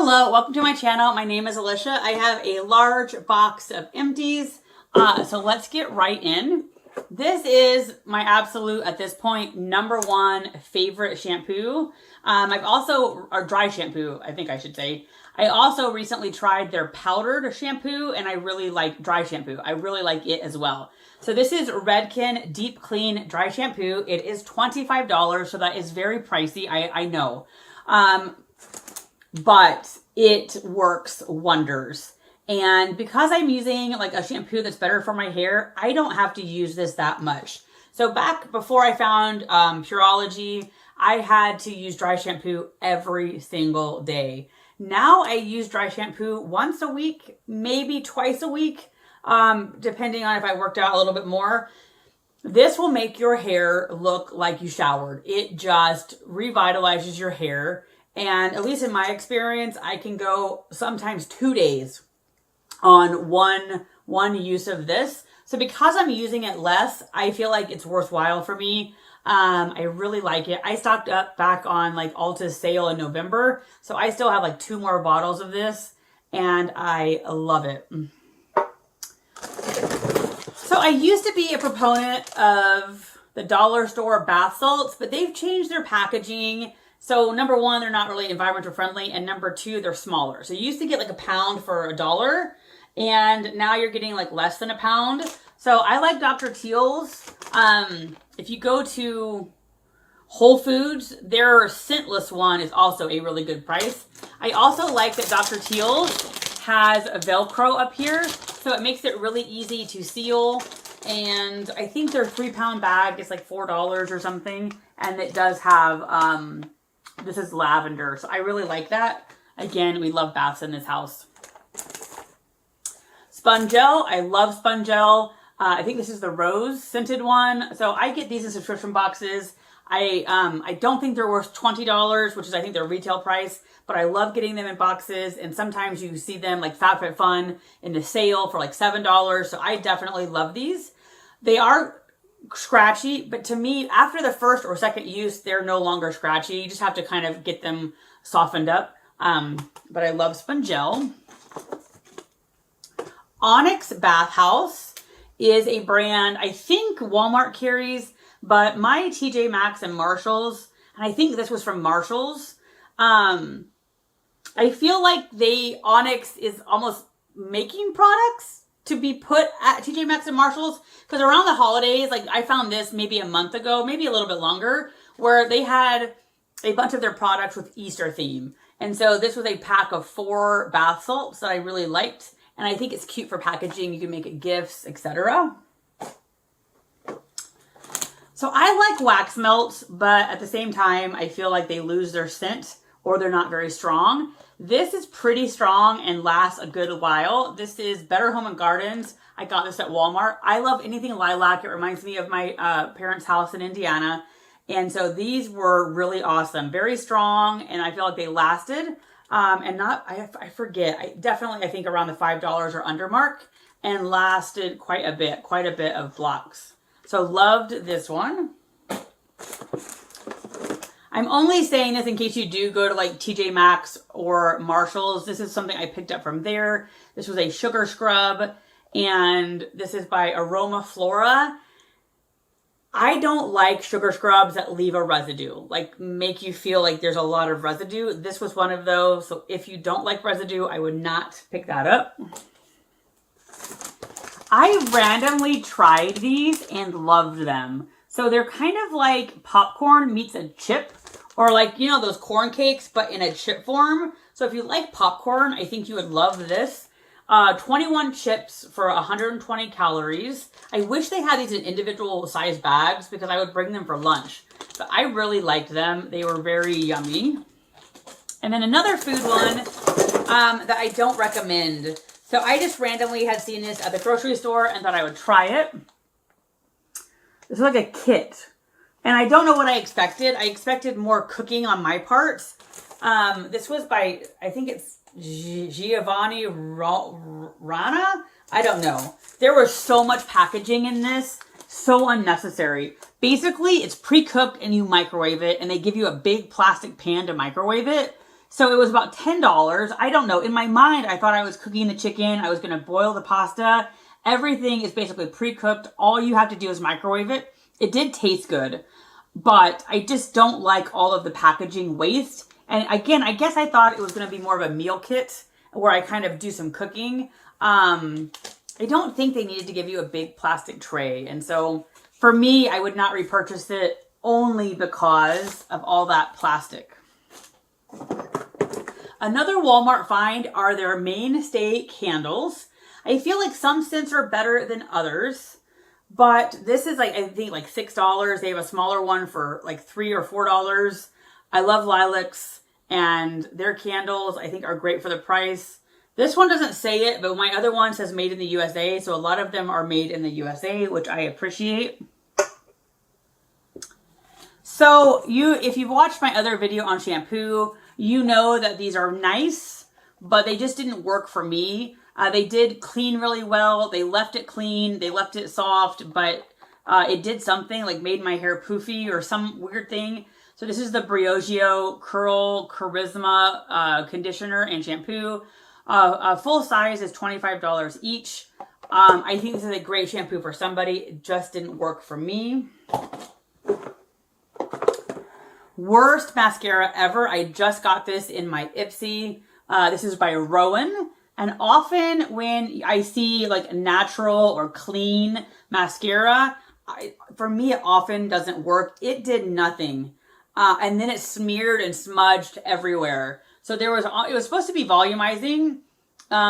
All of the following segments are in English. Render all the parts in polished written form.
Hello, welcome to my channel. My name is Alicia. I have a large box of empties. So let's get right in. This is my absolute, at this point, #1 favorite shampoo. I've also, or dry shampoo, I think I should say. I also recently tried their powdered shampoo and I really like dry shampoo. I really like it as well. So this is Redken Deep Clean Dry Shampoo. It is $25, so that is very pricey, I know. But it works wonders. And because I'm using like a shampoo that's better for my hair, I don't have to use this that much. So back before I found Pureology, I had to use dry shampoo every single day. Now I use dry shampoo once a week, maybe twice a week, depending on if I worked out a little bit more. This will make your hair look like you showered. It just revitalizes your hair. And at least in my experience, I can go sometimes 2 days on one use of this. So because I'm using it less, I feel like it's worthwhile for me. I really like it. I stocked up back on like Ulta's sale in November. So I still have like 2 more bottles of this and I love it. So I used to be a proponent of the dollar store bath salts, but they've changed their packaging. So #1, they're not really environmental friendly, and #2, they're smaller. So you used to get like a pound for $1, and now you're getting like less than a pound. So I like Dr. Teal's. If you go to Whole Foods, their scentless one is also a really good price. I also like that Dr. Teal's has a Velcro up here, so it makes it really easy to seal. And I think their 3-pound bag is like $4 or something, and it does have this is lavender, so I really like that. Again, we love baths in this house. Spongel, I love Spongel. I think this is the rose scented one. So I get these in subscription boxes. I don't think they're worth $20, which is I think their retail price, but I love getting them in boxes. And sometimes you see them like FabFitFun in the sale for like $7. So I definitely love these. They are scratchy, but to me, after the first or second use, they're no longer scratchy. You just have to kind of get them softened up. But I love Spongel. Onyx Bath House is a brand I think Walmart carries, but my TJ Maxx and Marshalls, and I think this was from Marshalls, I feel like Onyx is almost making products to be put at TJ Maxx and Marshalls, because around the holidays, like I found this maybe a month ago, maybe a little bit longer, where they had a bunch of their products with Easter theme. And so this was a pack of 4 bath salts that I really liked. And I think it's cute for packaging. You can make it gifts, etc. So I like wax melts, but at the same time, I feel like they lose their scent or they're not very strong. This is pretty strong and lasts a good while. This is Better Home and Gardens. I got this at Walmart. I love anything lilac. It reminds me of my parents' house in Indiana. And so these were really awesome. Very strong, and I feel like they lasted. And not, I forget, I think around the $5 or under mark, and lasted quite a bit of blocks. So loved this one. I'm only saying this in case you do go to like TJ Maxx or Marshalls. This is something I picked up from there. This was a sugar scrub, and this is by Aroma Flora. I don't like sugar scrubs that leave a residue, like make you feel like there's a lot of residue. This was one of those. So if you don't like residue, I would not pick that up. I randomly tried these and loved them. So they're kind of like popcorn meets a chip, or like, you know, those corn cakes, but in a chip form. So if you like popcorn, I think you would love this. 21 chips for 120 calories. I wish they had these in individual size bags because I would bring them for lunch. But I really liked them. They were very yummy. And then another food one that I don't recommend. So I just randomly had seen this at the grocery store and thought I would try it. This is like a kit. And I don't know what I expected. I expected more cooking on my parts. This was by, I think it's Giovanni Rana? I don't know. There was so much packaging in this. So unnecessary. Basically, it's pre-cooked and you microwave it. And they give you a big plastic pan to microwave it. So it was about $10. I don't know. In my mind, I thought I was cooking the chicken. I was going to boil the pasta. Everything is basically pre-cooked. All you have to do is microwave it. It did taste good, but I just don't like all of the packaging waste. And again, I guess I thought it was going to be more of a meal kit where I kind of do some cooking. I don't think they needed to give you a big plastic tray. And so for me, I would not repurchase it only because of all that plastic. Another Walmart find are their mainstay candles. I feel like some scents are better than others, but this is like, I think like $6. They have a smaller one for like $3 or $4. I love lilacs, and their candles I think are great for the price. This one doesn't say it, but my other one says made in the USA. So a lot of them are made in the USA, which I appreciate. So if you've watched my other video on shampoo, you know that these are nice, but they just didn't work for me. They did clean really well. They left it clean. They left it soft, but it did something like made my hair poofy or some weird thing. So this is the Briogeo Curl Charisma conditioner and shampoo. Full size is $25 each. I think this is a great shampoo for somebody. It just didn't work for me. Worst mascara ever. I just got this in my Ipsy. This is by Rowan. And often when I see like natural or clean mascara, for me, it often doesn't work. It did nothing. And then it smeared and smudged everywhere. So it was supposed to be volumizing,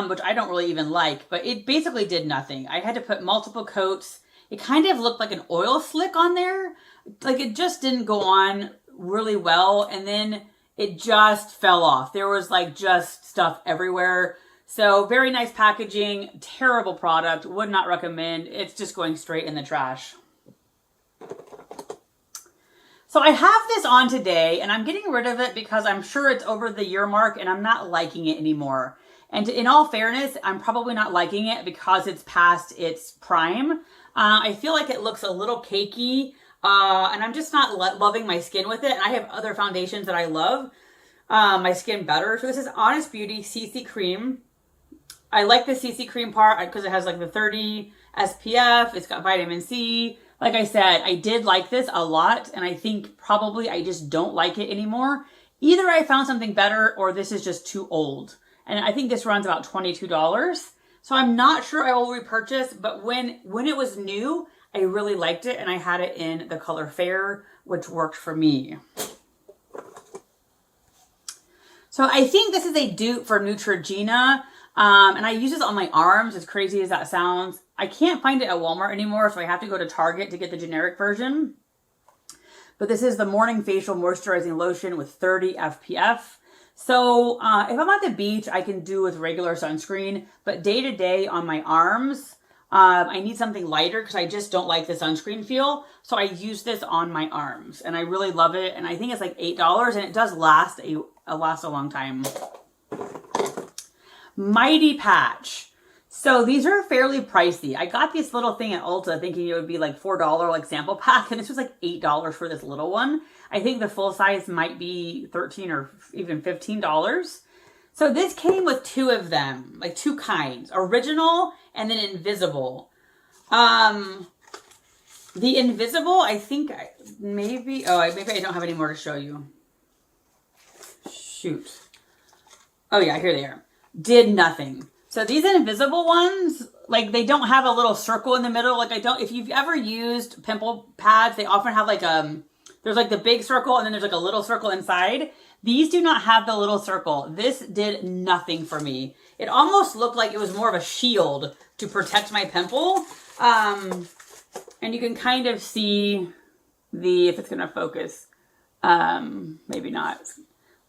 which I don't really even like, but it basically did nothing. I had to put multiple coats. It kind of looked like an oil slick on there. Like it just didn't go on really well. And then it just fell off. There was like just stuff everywhere. So very nice packaging, terrible product, would not recommend. It's just going straight in the trash. So I have this on today and I'm getting rid of it because I'm sure it's over the year mark and I'm not liking it anymore. And in all fairness, I'm probably not liking it because it's past its prime. I feel like it looks a little cakey and I'm just not loving my skin with it. And I have other foundations that I love my skin better. So this is Honest Beauty CC Cream. I like the CC cream part because it has like the 30 SPF. It's got vitamin C. Like I said, I did like this a lot, and I think probably I just don't like it anymore. Either I found something better or this is just too old. And I think this runs about $22. So I'm not sure I will repurchase, but when it was new, I really liked it, and I had it in the color Fair, which worked for me. So I think this is a dupe for Neutrogena. And I use this on my arms, as crazy as that sounds. I can't find it at Walmart anymore, so I have to go to Target to get the generic version. But this is the Morning Facial Moisturizing Lotion with 30 SPF. So if I'm at the beach, I can do with regular sunscreen. But day to day on my arms, I need something lighter because I just don't like the sunscreen feel. So I use this on my arms, and I really love it. And I think it's like $8, and it does last a long time. Mighty Patch. So these are fairly pricey. I got this little thing at Ulta thinking it would be like $4 like sample pack, and this was like $8 for this little one. I think the full size might be $13 or even $15. So this came with two of them, like two kinds, original and then invisible. The invisible, I think maybe I don't have any more to show you. Shoot. Oh yeah, here they are. Did nothing. So these invisible ones, like they don't have a little circle in the middle. Like if you've ever used pimple pads, they often have like there's like the big circle and then there's like a little circle inside. These do not have the little circle. This did nothing for me. It almost looked like it was more of a shield to protect my pimple. And you can kind of see if it's going to focus, maybe not.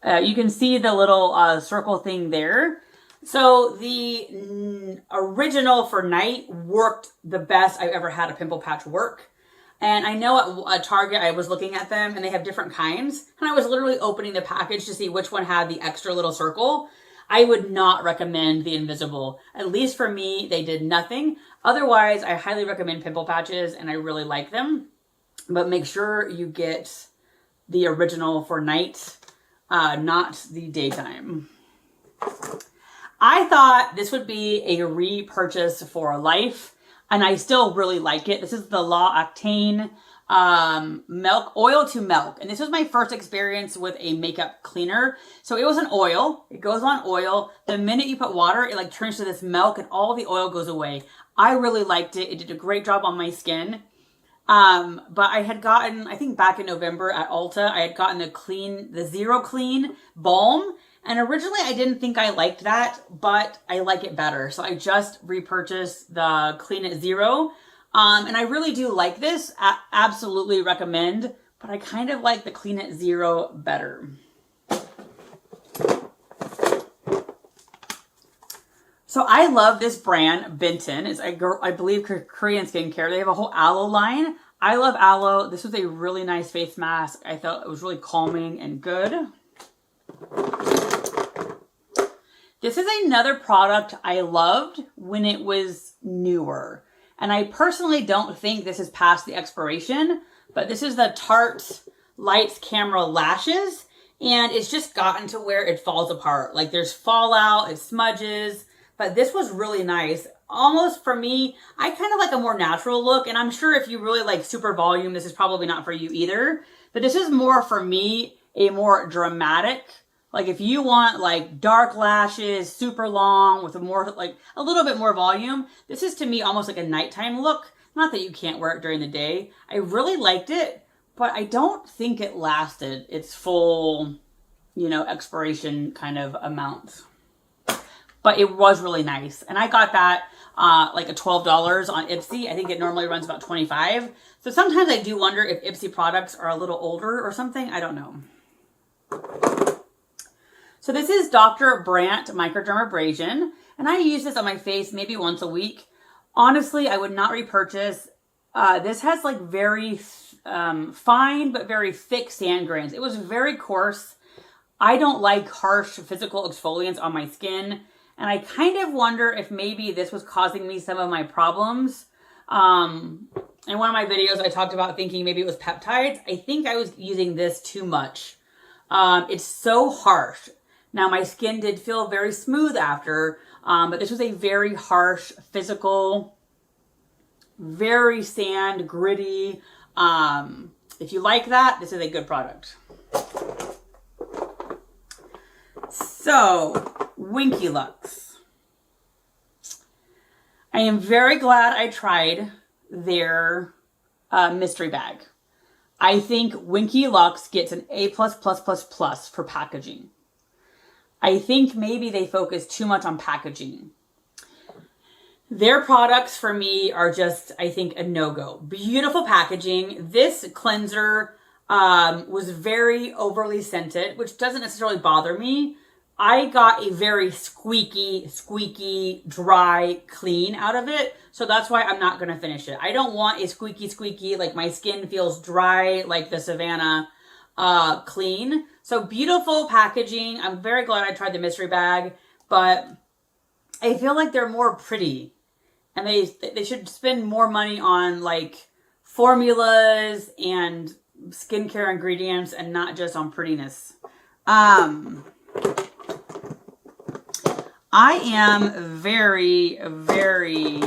You can see the little circle thing there. So the original for night worked the best I've ever had a pimple patch work. And I know at Target, I was looking at them and they have different kinds. And I was literally opening the package to see which one had the extra little circle. I would not recommend the invisible. At least for me, they did nothing. Otherwise, I highly recommend pimple patches and I really like them. But make sure you get the original for night. not the daytime. I thought this would be a repurchase for life, and I still really like it. This is the La Octane milk, oil to milk. And this was my first experience with a makeup cleaner. So it was an oil. It goes on oil. The minute you put water, it like turns to this milk and all the oil goes away. I really liked it. It did a great job on my skin. But I had gotten, I think back in November at Ulta, I had gotten the Zero Clean Balm. And originally I didn't think I liked that, but I like it better. So I just repurchased the Clean It Zero. And I really do like this. Absolutely recommend, but I kind of like the Clean It Zero better. So I love this brand, Benton. It's, I believe, Korean skincare. They have a whole aloe line. I love aloe. This was a really nice face mask. I thought it was really calming and good. This is another product I loved when it was newer. And I personally don't think this is past the expiration, but this is the Tarte Lights Camera Lashes. And it's just gotten to where it falls apart. Like there's fallout, it smudges, but this was really nice. Almost for me, I kind of like a more natural look. And I'm sure if you really like super volume, this is probably not for you either. But this is more for me, a more dramatic. Like if you want like dark lashes, super long with a more like a little bit more volume, this is to me almost like a nighttime look. Not that you can't wear it during the day. I really liked it, but I don't think it lasted its full, you know, expiration kind of amount. But it was really nice. And I got that like a $12 on Ipsy. I think it normally runs about $25. So sometimes I do wonder if Ipsy products are a little older or something. I don't know. So this is Dr. Brandt Microdermabrasion, and I use this on my face maybe once a week. Honestly, I would not repurchase. This has like very fine but very thick sand grains. It was very coarse. I don't like harsh physical exfoliants on my skin, and I kind of wonder if maybe this was causing me some of my problems. In one of my videos, I talked about thinking maybe it was peptides. I think I was using this too much. It's so harsh. Now, my skin did feel very smooth after, but this was a very harsh, physical, very sand, gritty. If you like that, this is a good product. So, Winky Lux. I am very glad I tried their mystery bag. I think Winky Lux gets an A++++ for packaging. I think maybe they focus too much on packaging. Their products for me are just, I think, a no-go. Beautiful packaging. This cleanser was very overly scented, which doesn't necessarily bother me. I got a very squeaky, dry clean out of it. So that's why I'm not going to finish it. I don't want a squeaky, like my skin feels dry, like the Savannah clean. So beautiful packaging. I'm very glad I tried the mystery bag, but I feel like they're more pretty, and they should spend more money on like formulas and skincare ingredients and not just on prettiness. I am very, very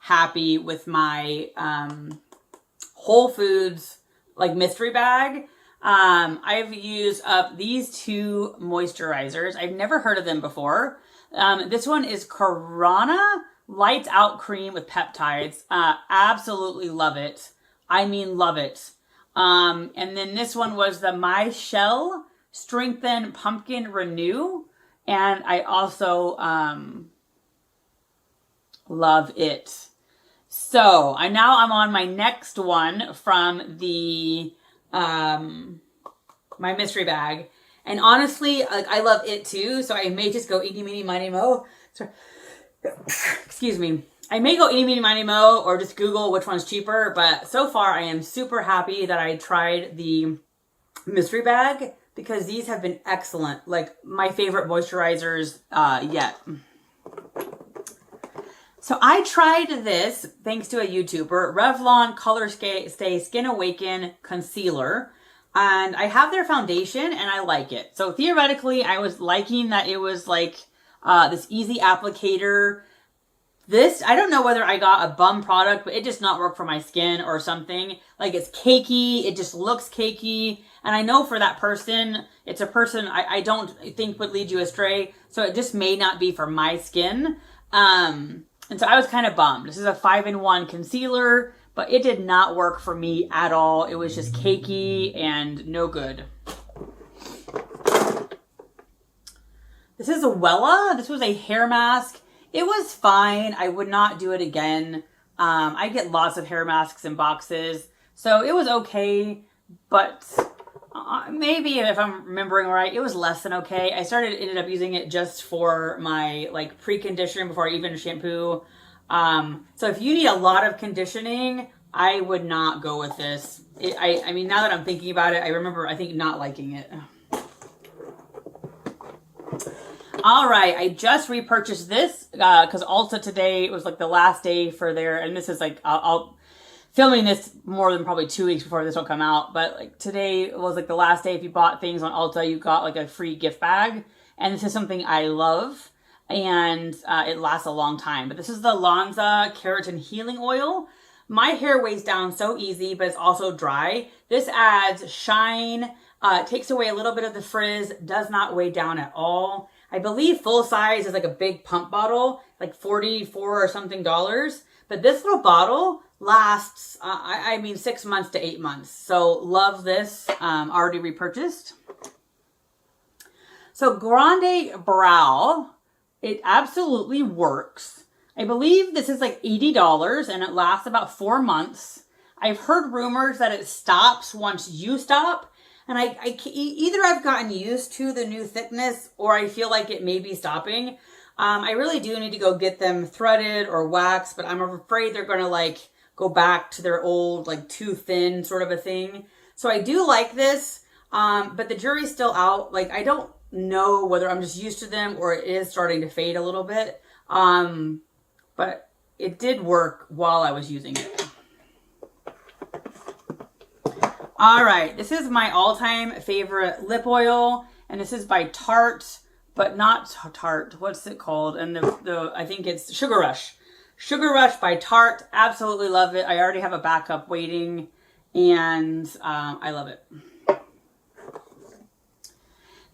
happy with my Whole Foods like mystery bag. I've used up these two moisturizers. I've never heard of them before. This one is Corona Lights Out Cream with peptides. Absolutely love it. I mean, love it. And then this one was the My Shell Strengthen Pumpkin Renew. And I also love it. So I'm on my next one from the my mystery bag, and honestly, like I love it too. So I may just go eeny meeny miny mo. Sorry. Excuse me. I may go eeny meeny miny mo or just Google which one's cheaper. But so far, I am super happy that I tried the mystery bag because these have been excellent. Like my favorite moisturizers yet. So I tried this thanks to a YouTuber, Revlon Color Stay Skin Awaken Concealer. And I have their foundation and I like it. So theoretically, I was liking that it was like this easy applicator. This, I don't know whether I got a bum product, but it just not work for my skin or something. Like it's cakey, it just looks cakey. And I know for that person, it's a person I don't think would lead you astray. So it just may not be for my skin. And so I was kind of bummed. This is a 5-in-1 concealer, but it did not work for me at all. It was just cakey and no good. This is a Wella. This was a hair mask. It was fine. I would not do it again. I get lots of hair masks in boxes, so it was okay, but maybe if I'm remembering right, it was less than okay. I ended up using it just for my like pre-conditioning before I even shampoo. So if you need a lot of conditioning, I would not go with this. I mean, now that I'm thinking about it, I remember, I think, not liking it. All right, I just repurchased this because Ulta today was like the last day for their, and this is like, I'll filming this more than probably 2 weeks before this will come out, but like today was like the last day. If you bought things on Ulta, you got like a free gift bag, and this is something I love, and it lasts a long time. But this is the Lanza Keratin Healing Oil. My hair weighs down so easy, but it's also dry. This adds shine, takes away a little bit of the frizz, does not weigh down at all. I believe full size is like a big pump bottle, like $44 or something. But this little bottle lasts, I mean, 6 months to 8 months. So love this, already repurchased. So Grande Brow, it absolutely works. I believe this is like $80 and it lasts about 4 months. I've heard rumors that it stops once you stop. And either I've gotten used to the new thickness or I feel like it may be stopping. I really do need to go get them threaded or waxed, but I'm afraid they're going to like go back to their old, like too thin sort of a thing. So I do like this, but the jury's still out. Like, I don't know whether I'm just used to them or it is starting to fade a little bit. But it did work while I was using it. All right, this is my all-time favorite lip oil, and this is by Tarte, but not Tarte. What's it called? And I think it's Sugar Rush. Sugar Rush by Tarte. Absolutely love it. I already have a backup waiting, and I love it.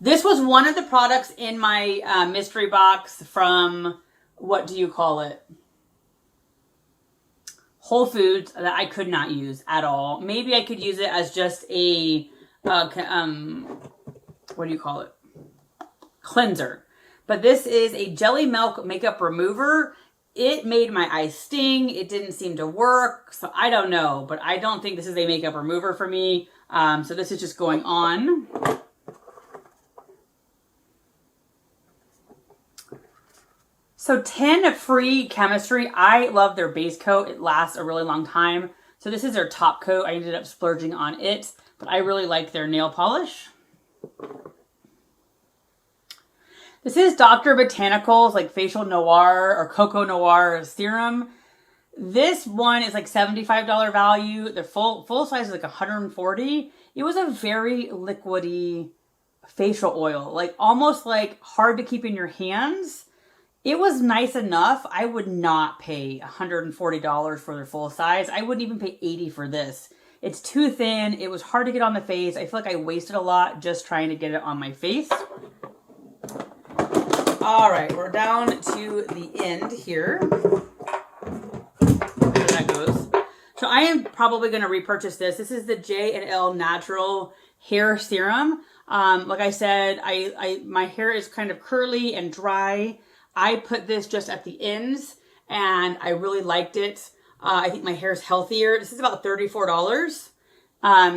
This was one of the products in my mystery box from, what do you call it? Whole Foods, that I could not use at all. Maybe I could use it as just a, what do you call it? Cleanser. But this is a Jelly Milk Makeup Remover. It made my eyes sting. It didn't seem to work. So I don't know, but I don't think this is a makeup remover for me. So this is just going on. So 10 Free Chemistry. I love their base coat. It lasts a really long time. So this is their top coat. I ended up splurging on it, but I really like their nail polish. This is Dr. Botanicals, like Facial Noir or Cocoa Noir Serum. This one is like $75 value. The full size is like $140. It was a very liquidy facial oil, like almost like hard to keep in your hands. It was nice enough. I would not pay $140 for their full size. I wouldn't even pay $80 for this. It's too thin. It was hard to get on the face. I feel like I wasted a lot just trying to get it on my face. All right, we're down to the end here. There that goes. So I am probably going to repurchase this. This is the J&L Natural Hair Serum. Like I said, my hair is kind of curly and dry. I put this just at the ends, and I really liked it. I think my hair is healthier. This is about $34.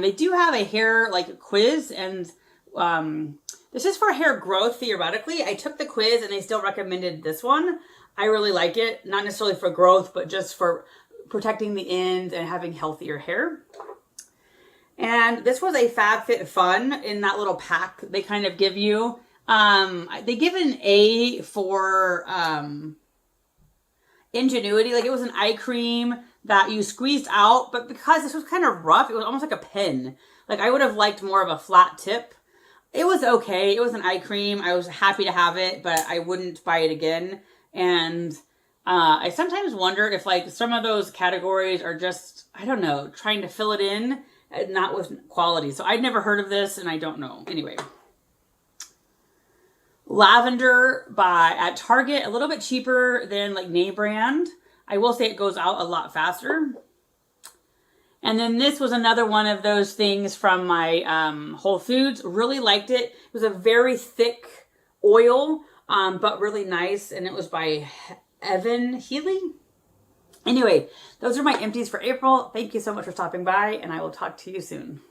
They do have a hair like quiz, and this is for hair growth theoretically. I took the quiz, and they still recommended this one. I really like it, not necessarily for growth, but just for protecting the ends and having healthier hair. And this was a FabFitFun in that little pack they kind of give you. They give an A for ingenuity. Like, it was an eye cream that you squeezed out, but because this was kind of rough, it was almost like a pen. Like I would have liked more of a flat tip. It was okay. It was an eye cream. I was happy to have it, but I wouldn't buy it again. And I sometimes wonder if like some of those categories are just, I don't know, trying to fill it in, not with quality. So I'd never heard of this and I don't know. Anyway. Lavender at Target, a little bit cheaper than like name brand. I will say it goes out a lot faster. And then this was another one of those things from my Whole Foods. Really liked it. It was a very thick oil, but really nice. And it was by Evan Healy. Anyway, those are my empties for April. Thank you so much for stopping by, and I will talk to you soon.